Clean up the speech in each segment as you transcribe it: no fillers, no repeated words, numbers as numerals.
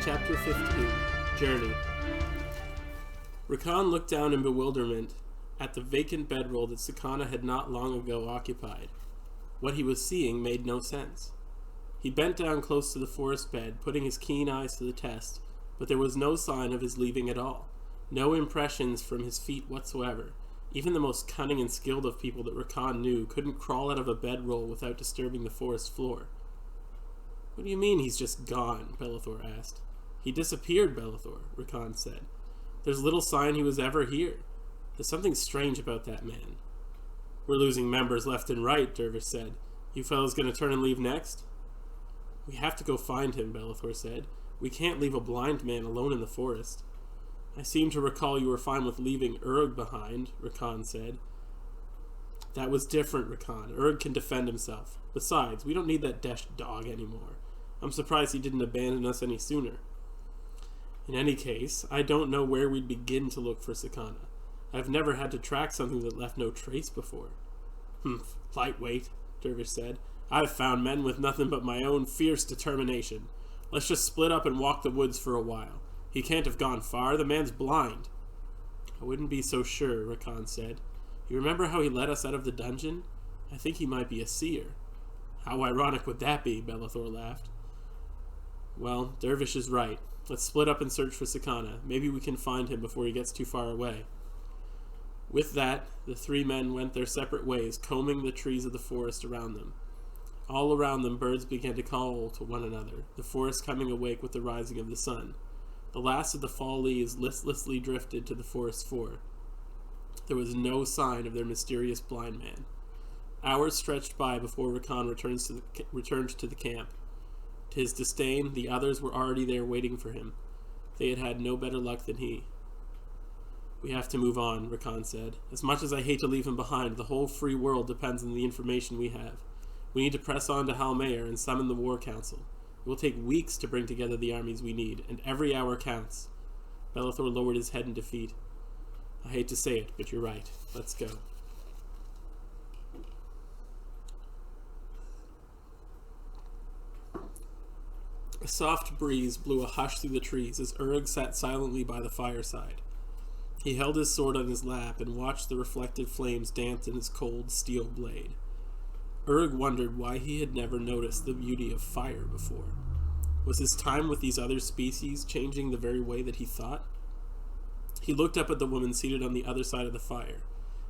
Chapter 15. Journey. Rakan looked down in bewilderment at the vacant bedroll that Sakana had not long ago occupied. What he was seeing made no sense. He bent down close to the forest bed, putting his keen eyes to the test, but there was no sign of his leaving at all. No impressions from his feet whatsoever. Even the most cunning and skilled of people that Rakan knew couldn't crawl out of a bedroll without disturbing the forest floor. "What do you mean he's just gone?" Belethor asked. "He disappeared, Belethor," Rakan said. "There's little sign he was ever here. There's something strange about that man." "We're losing members left and right," Dervish said. "You fellas gonna turn and leave next?" "We have to go find him," Belethor said. "We can't leave a blind man alone in the forest." "I seem to recall you were fine with leaving Urg behind," Rakan said. "That was different, Rakan. Urg can defend himself. Besides, we don't need that Desh dog anymore. I'm surprised he didn't abandon us any sooner. In any case, I don't know where we'd begin to look for Sakana. I've never had to track something that left no trace before." "Humph, lightweight," Dervish said. "I've found men with nothing but my own fierce determination. Let's just split up and walk the woods for a while. He can't have gone far. The man's blind." "I wouldn't be so sure," Rakan said. "You remember how he led us out of the dungeon? I think he might be a seer." "How ironic would that be?" Belethor laughed. "Well, Dervish is right. Let's split up and search for Sakana. Maybe we can find him before he gets too far away." With that, the three men went their separate ways, combing the trees of the forest around them. All around them, birds began to call to one another, the forest coming awake with the rising of the sun. The last of the fall leaves listlessly drifted to the forest floor. There was no sign of their mysterious blind man. Hours stretched by before Rakan returned to the camp. To his disdain, the others were already there waiting for him. They had had no better luck than he. "We have to move on," Rakan said. "As much as I hate to leave him behind, the whole free world depends on the information we have. We need to press on to Halmayer and summon the War Council. It will take weeks to bring together the armies we need, and every hour counts." Belethor lowered his head in defeat. "I hate to say it, but you're right. Let's go." A soft breeze blew a hush through the trees as Urg sat silently by the fireside. He held his sword on his lap and watched the reflected flames dance in his cold steel blade. Urg wondered why he had never noticed the beauty of fire before. Was his time with these other species changing the very way that he thought? He looked up at the woman seated on the other side of the fire.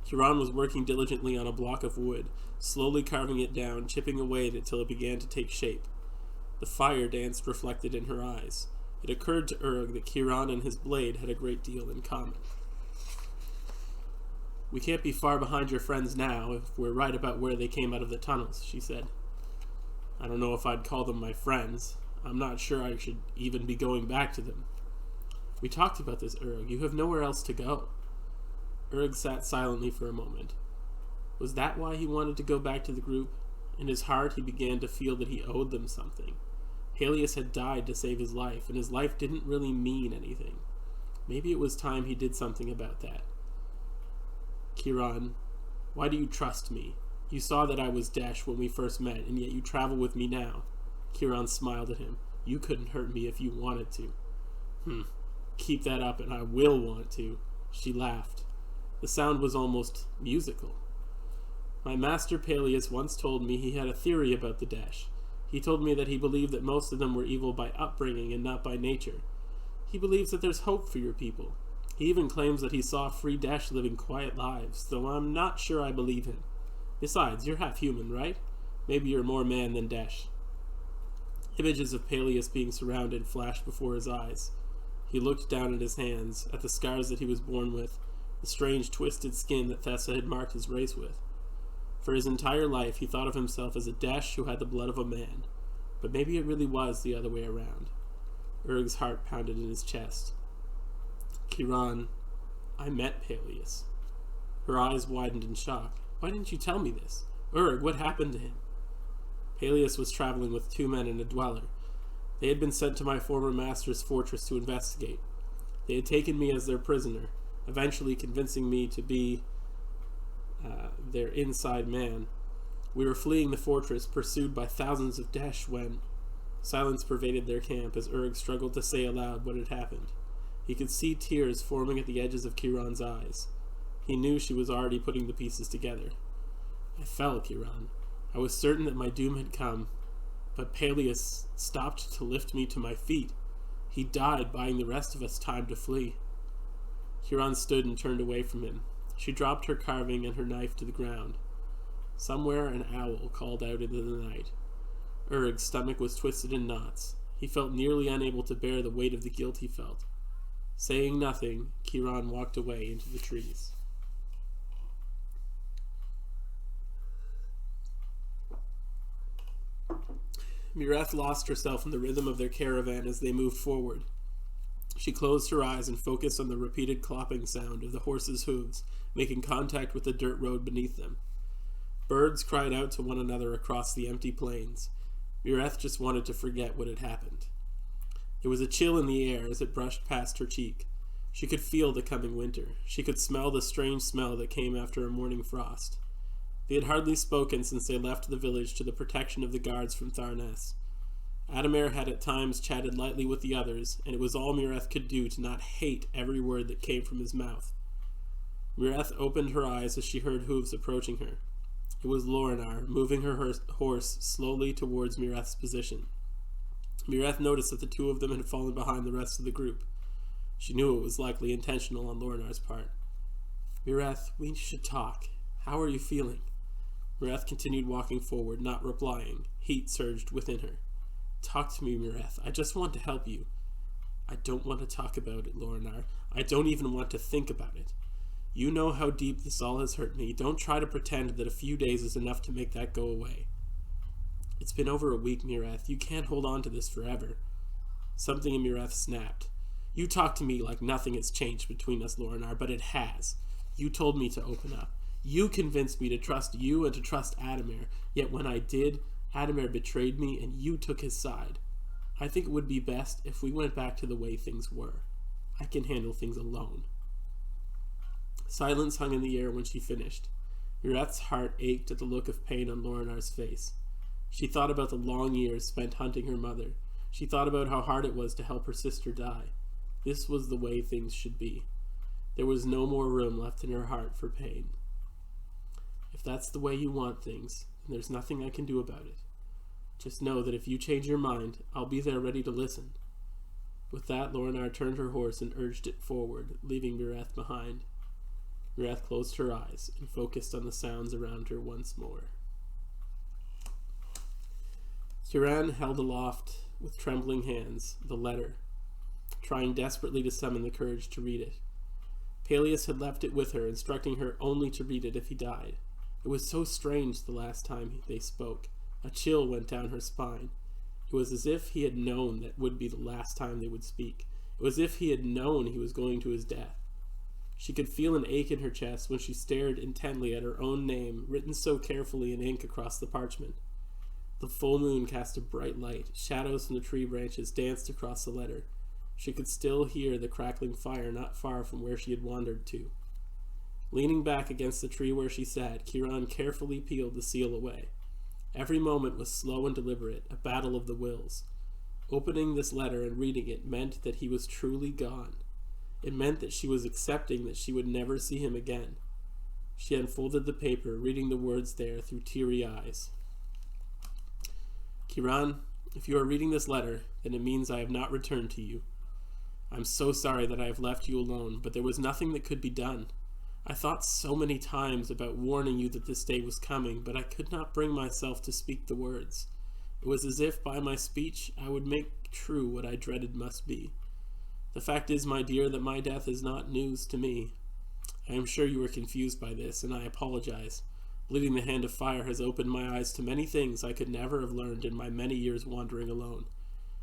Huron was working diligently on a block of wood, slowly carving it down, chipping away at it till it began to take shape. The fire danced reflected in her eyes. It occurred to Urg that Kiran and his blade had a great deal in common. "We can't be far behind your friends now if we're right about where they came out of the tunnels," she said. "I don't know if I'd call them my friends. I'm not sure I should even be going back to them." "We talked about this, Urg. You have nowhere else to go." Urg sat silently for a moment. Was that why he wanted to go back to the group? In his heart, he began to feel that he owed them something. Helios had died to save his life, and his life didn't really mean anything. Maybe it was time he did something about that. "Kiran, why do you trust me? You saw that I was Desh when we first met, and yet you travel with me now." Kiran smiled at him. "You couldn't hurt me if you wanted to." Keep that up and I will want to." She laughed. The sound was almost musical. "My master Peleus once told me he had a theory about the Desh. He told me that he believed that most of them were evil by upbringing and not by nature. He believes that there's hope for your people. He even claims that he saw free Desh living quiet lives, though I'm not sure I believe him. Besides, you're half human, right? Maybe you're more man than Desh." Images of Peleus being surrounded flashed before his eyes. He looked down at his hands, at the scars that he was born with, the strange twisted skin that Thessa had marked his race with. For his entire life, he thought of himself as a Desh who had the blood of a man, but maybe it really was the other way around. Urg's heart pounded in his chest. "Kiran, I met Peleus." Her eyes widened in shock. "Why didn't you tell me this? Urg, what happened to him?" "Peleus was traveling with 2 men and a dweller. They had been sent to my former master's fortress to investigate. They had taken me as their prisoner, eventually convincing me to be their inside man. We were fleeing the fortress, pursued by thousands of Desh when..." Silence pervaded their camp as Urg struggled to say aloud what had happened. He could see tears forming at the edges of Kiran's eyes. He knew she was already putting the pieces together. I fell, Kiran. I was certain that my doom had come, but Peleus stopped to lift me to my feet. He died, buying the rest of us time to flee. Kiran stood and turned away from him. She dropped her carving and her knife to the ground. Somewhere an owl called out into the night. Urg's stomach was twisted in knots. He felt nearly unable to bear the weight of the guilt he felt. Saying nothing, Kiran walked away into the trees. Mireth lost herself in the rhythm of their caravan as they moved forward. She closed her eyes and focused on the repeated clopping sound of the horses' hooves, making contact with the dirt road beneath them. Birds cried out to one another across the empty plains. Mireth just wanted to forget what had happened. There was a chill in the air as it brushed past her cheek. She could feel the coming winter. She could smell the strange smell that came after a morning frost. They had hardly spoken since they left the village to the protection of the guards from Tharnes. Adamir had at times chatted lightly with the others, and it was all Mireth could do to not hate every word that came from his mouth. Mireth opened her eyes as she heard hooves approaching her. It was Lorinar, moving her horse slowly towards Mireth's position. Mireth noticed that the two of them had fallen behind the rest of the group. She knew it was likely intentional on Lorinar's part. Mireth, we should talk. How are you feeling? Mireth continued walking forward, not replying. Heat surged within her. Talk to me, Mireth. I just want to help you. I don't want to talk about it, Lorinar. I don't even want to think about it. You know how deep this all has hurt me. Don't try to pretend that a few days is enough to make that go away. It's been over a week, Mireth. You can't hold on to this forever. Something in Mireth snapped. You talk to me like nothing has changed between us, Lorinar, but it has. You told me to open up. You convinced me to trust you and to trust Adamir, yet when I did, Adamir betrayed me and you took his side. I think it would be best if we went back to the way things were. I can handle things alone. Silence hung in the air when she finished. Mireth's heart ached at the look of pain on Lorinar's face. She thought about the long years spent hunting her mother. She thought about how hard it was to help her sister die. This was the way things should be. There was no more room left in her heart for pain. If that's the way you want things, then there's nothing I can do about it. Just know that if you change your mind, I'll be there ready to listen. With that, Lorinar turned her horse and urged it forward, leaving Mireth behind. Mireth closed her eyes and focused on the sounds around her once more. Kiran held aloft with trembling hands the letter, trying desperately to summon the courage to read it. Peleus had left it with her, instructing her only to read it if he died. It was so strange the last time they spoke. A chill went down her spine. It was as if he had known that would be the last time they would speak. It was as if he had known he was going to his death. She could feel an ache in her chest when she stared intently at her own name, written so carefully in ink across the parchment. The full moon cast a bright light. Shadows from the tree branches danced across the letter. She could still hear the crackling fire not far from where she had wandered to. Leaning back against the tree where she sat, Kiran carefully peeled the seal away. Every moment was slow and deliberate, a battle of the wills. Opening this letter and reading it meant that he was truly gone. It meant that she was accepting that she would never see him again. She unfolded the paper, reading the words there through teary eyes. Kiran, if you are reading this letter, then it means I have not returned to you. I'm so sorry that I have left you alone, but there was nothing that could be done. I thought so many times about warning you that this day was coming, but I could not bring myself to speak the words. It was as if by my speech I would make true what I dreaded must be. The fact is, my dear, that my death is not news to me. I am sure you are confused by this, and I apologize. Bleeding the Hand of Fire has opened my eyes to many things I could never have learned in my many years wandering alone.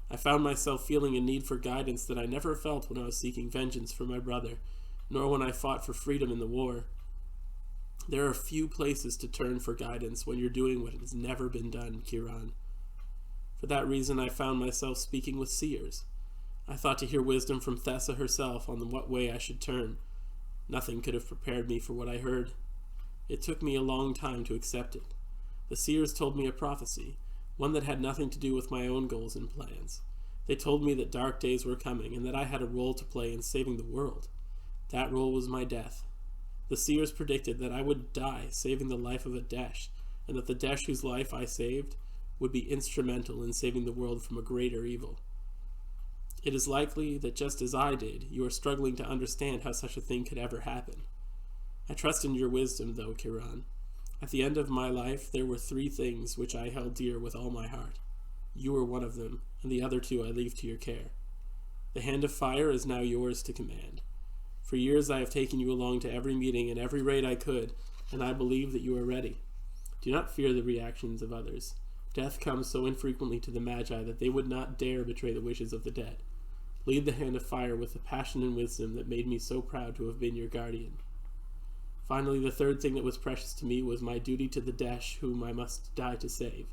I found myself feeling a need for guidance that I never felt when I was seeking vengeance for my brother, nor when I fought for freedom in the war. There are few places to turn for guidance when you're doing what has never been done, Kiran. For that reason, I found myself speaking with seers. I thought to hear wisdom from Thessa herself on what way I should turn. Nothing could have prepared me for what I heard. It took me a long time to accept it. The seers told me a prophecy. one that had nothing to do with my own goals and plans. They told me that dark days were coming and that I had a role to play in saving the world. That role was my death. The seers predicted that I would die saving the life of a Desh, and that the Desh whose life I saved would be instrumental in saving the world from a greater evil. It is likely that just as I did, you are struggling to understand how such a thing could ever happen. I trust in your wisdom, though, Kiran. At the end of my life, there were 3 things which I held dear with all my heart. You were one of them, and the other 2 I leave to your care. The hand of fire is now yours to command. For years I have taken you along to every meeting and every raid I could, and I believe that you are ready. Do not fear the reactions of others. Death comes so infrequently to the Magi that they would not dare betray the wishes of the dead. Lead the hand of fire with the passion and wisdom that made me so proud to have been your guardian. Finally, the 3rd thing that was precious to me was my duty to the Desh whom I must die to save.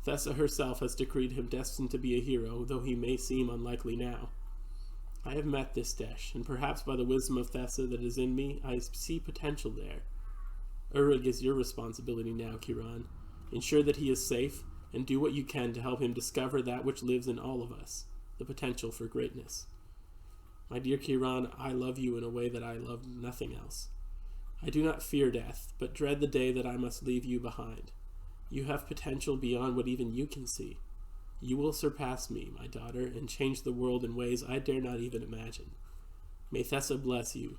Thessa herself has decreed him destined to be a hero, though he may seem unlikely now. I have met this Desh, and perhaps by the wisdom of Thessa that is in me, I see potential there. Urug is your responsibility now, Kiran. Ensure that he is safe, and do what you can to help him discover that which lives in all of us, the potential for greatness. My dear Kiran, I love you in a way that I love nothing else. I do not fear death, but dread the day that I must leave you behind. You have potential beyond what even you can see. You will surpass me, my daughter, and change the world in ways I dare not even imagine. May Thessa bless you.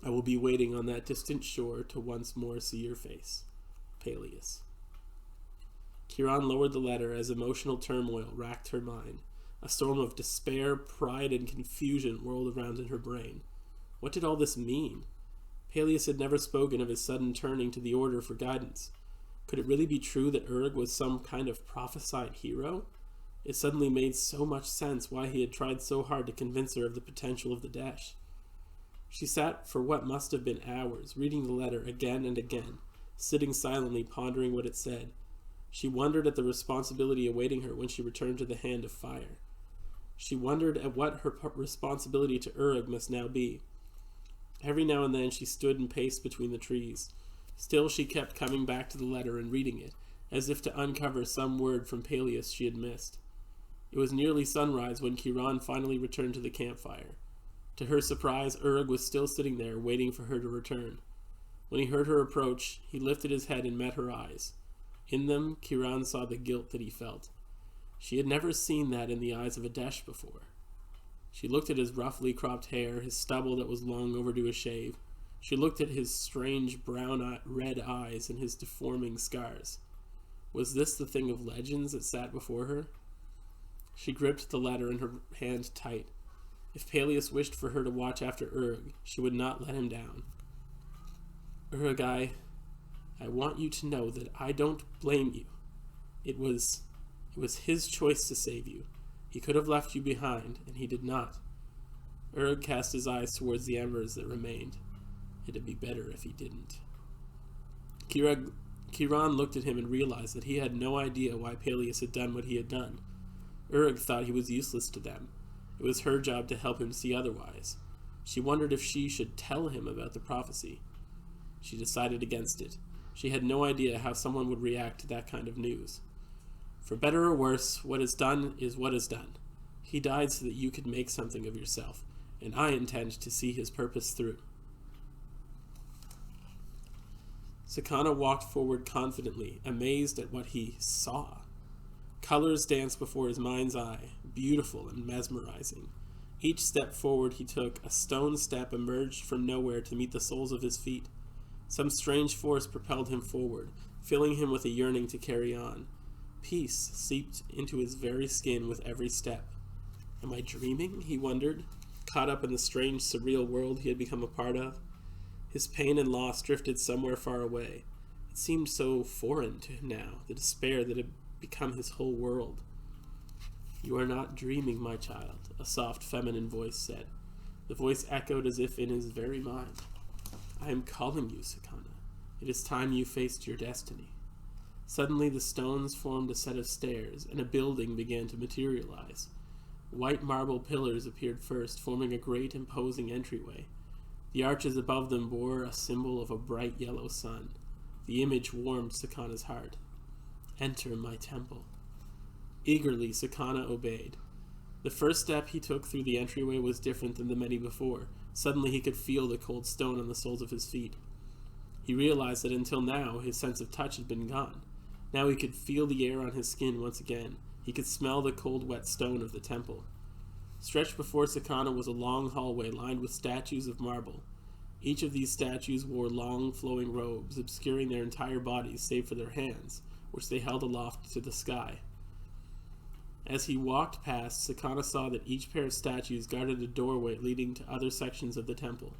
I will be waiting on that distant shore to once more see your face. Peleus. Kiran lowered the letter as emotional turmoil racked her mind. A storm of despair, pride, and confusion whirled around in her brain. What did all this mean? Peleus had never spoken of his sudden turning to the Order for guidance. Could it really be true that Urug was some kind of prophesied hero? It suddenly made so much sense why he had tried so hard to convince her of the potential of the Desh. She sat for what must have been hours, reading the letter again and again, sitting silently pondering what it said. She wondered at the responsibility awaiting her when she returned to the Hand of Fire. She wondered at what her responsibility to Urug must now be. Every now and then she stood and paced between the trees. Still she kept coming back to the letter and reading it, as if to uncover some word from Peleus she had missed. It was nearly sunrise when Kiran finally returned to the campfire. To her surprise, Urug was still sitting there, waiting for her to return. When he heard her approach, he lifted his head and met her eyes. In them, Kiran saw the guilt that he felt. She had never seen that in the eyes of a Desh before. She looked at his roughly cropped hair, his stubble that was long overdue a shave. She looked at his strange red eyes and his deforming scars. Was this the thing of legends that sat before her? She gripped the letter in her hand tight. If Peleus wished for her to watch after Urug, she would not let him down. Urug, I want you to know that I don't blame you. It was his choice to save you. He could have left you behind, and he did not. Urug cast his eyes towards the embers that remained. It'd be better if he didn't. Kiran looked at him and realized that he had no idea why Peleus had done what he had done. Urug thought he was useless to them. It was her job to help him see otherwise. She wondered if she should tell him about the prophecy. She decided against it. She had no idea how someone would react to that kind of news. For better or worse, what is done is what is done. He died so that you could make something of yourself, and I intend to see his purpose through. Sakana walked forward confidently, amazed at what he saw. Colors danced before his mind's eye, beautiful and mesmerizing. Each step forward he took, a stone step emerged from nowhere to meet the soles of his feet. Some strange force propelled him forward, filling him with a yearning to carry on. Peace seeped into his very skin with every step. Am I dreaming? He wondered, caught up in the strange, surreal world he had become a part of. His pain and loss drifted somewhere far away. It seemed so foreign to him now, the despair that had become his whole world. You are not dreaming, my child, a soft feminine voice said. The voice echoed as if in his very mind. I am calling you, Sakana. It is time you faced your destiny. Suddenly the stones formed a set of stairs, and a building began to materialize. White marble pillars appeared first, forming a great imposing entryway. The arches above them bore a symbol of a bright yellow sun. The image warmed Sakana's heart. Enter my temple." Eagerly, Sakana obeyed. The first step he took through the entryway was different than the many before. Suddenly he could feel the cold stone on the soles of his feet. He realized that until now his sense of touch had been gone. Now he could feel the air on his skin once again. He could smell the cold, wet stone of the temple. Stretched before Sakana was a long hallway lined with statues of marble. Each of these statues wore long, flowing robes, obscuring their entire bodies save for their hands, which they held aloft to the sky. As he walked past, Sakana saw that each pair of statues guarded a doorway leading to other sections of the temple.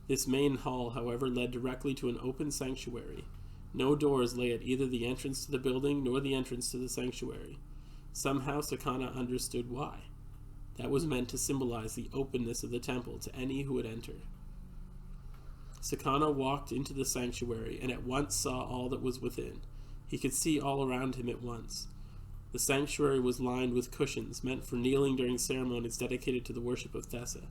This main hall, however, led directly to an open sanctuary. No doors lay at either the entrance to the building nor the entrance to the sanctuary. Somehow Sakana understood why. That was meant to symbolize the openness of the temple to any who would enter. Sakana walked into the sanctuary and at once saw all that was within. He could see all around him at once. The sanctuary was lined with cushions meant for kneeling during ceremonies dedicated to the worship of Thessa.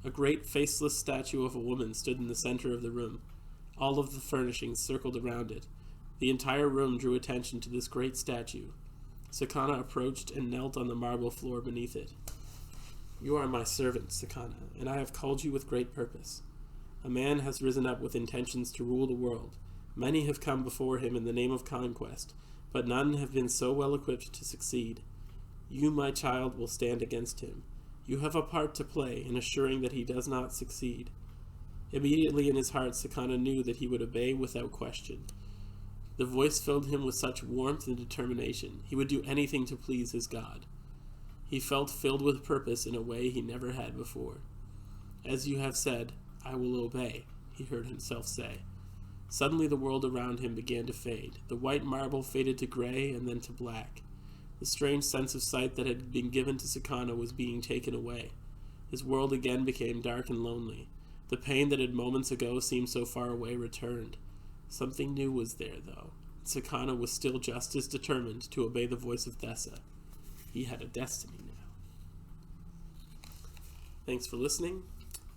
A great faceless statue of a woman stood in the center of the room. All of the furnishings circled around it. The entire room drew attention to this great statue. Sakana approached and knelt on the marble floor beneath it. "You are my servant, Sakana, and I have called you with great purpose. A man has risen up with intentions to rule the world. Many have come before him in the name of conquest, but none have been so well equipped to succeed. You, my child, will stand against him. You have a part to play in assuring that he does not succeed." Immediately in his heart, Sakana knew that he would obey without question. The voice filled him with such warmth and determination. He would do anything to please his God. He felt filled with purpose in a way he never had before. "As you have said, I will obey," he heard himself say. Suddenly the world around him began to fade. The white marble faded to gray and then to black. The strange sense of sight that had been given to Sakana was being taken away. His world again became dark and lonely. The pain that had moments ago seemed so far away returned. Something new was there, though. Sakana was still just as determined to obey the voice of Thessa. He had a destiny now. Thanks for listening.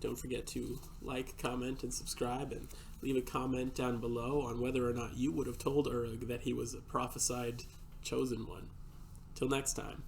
Don't forget to like, comment, and subscribe, and leave a comment down below on whether or not you would have told Uruk that he was a prophesied chosen one. Till next time.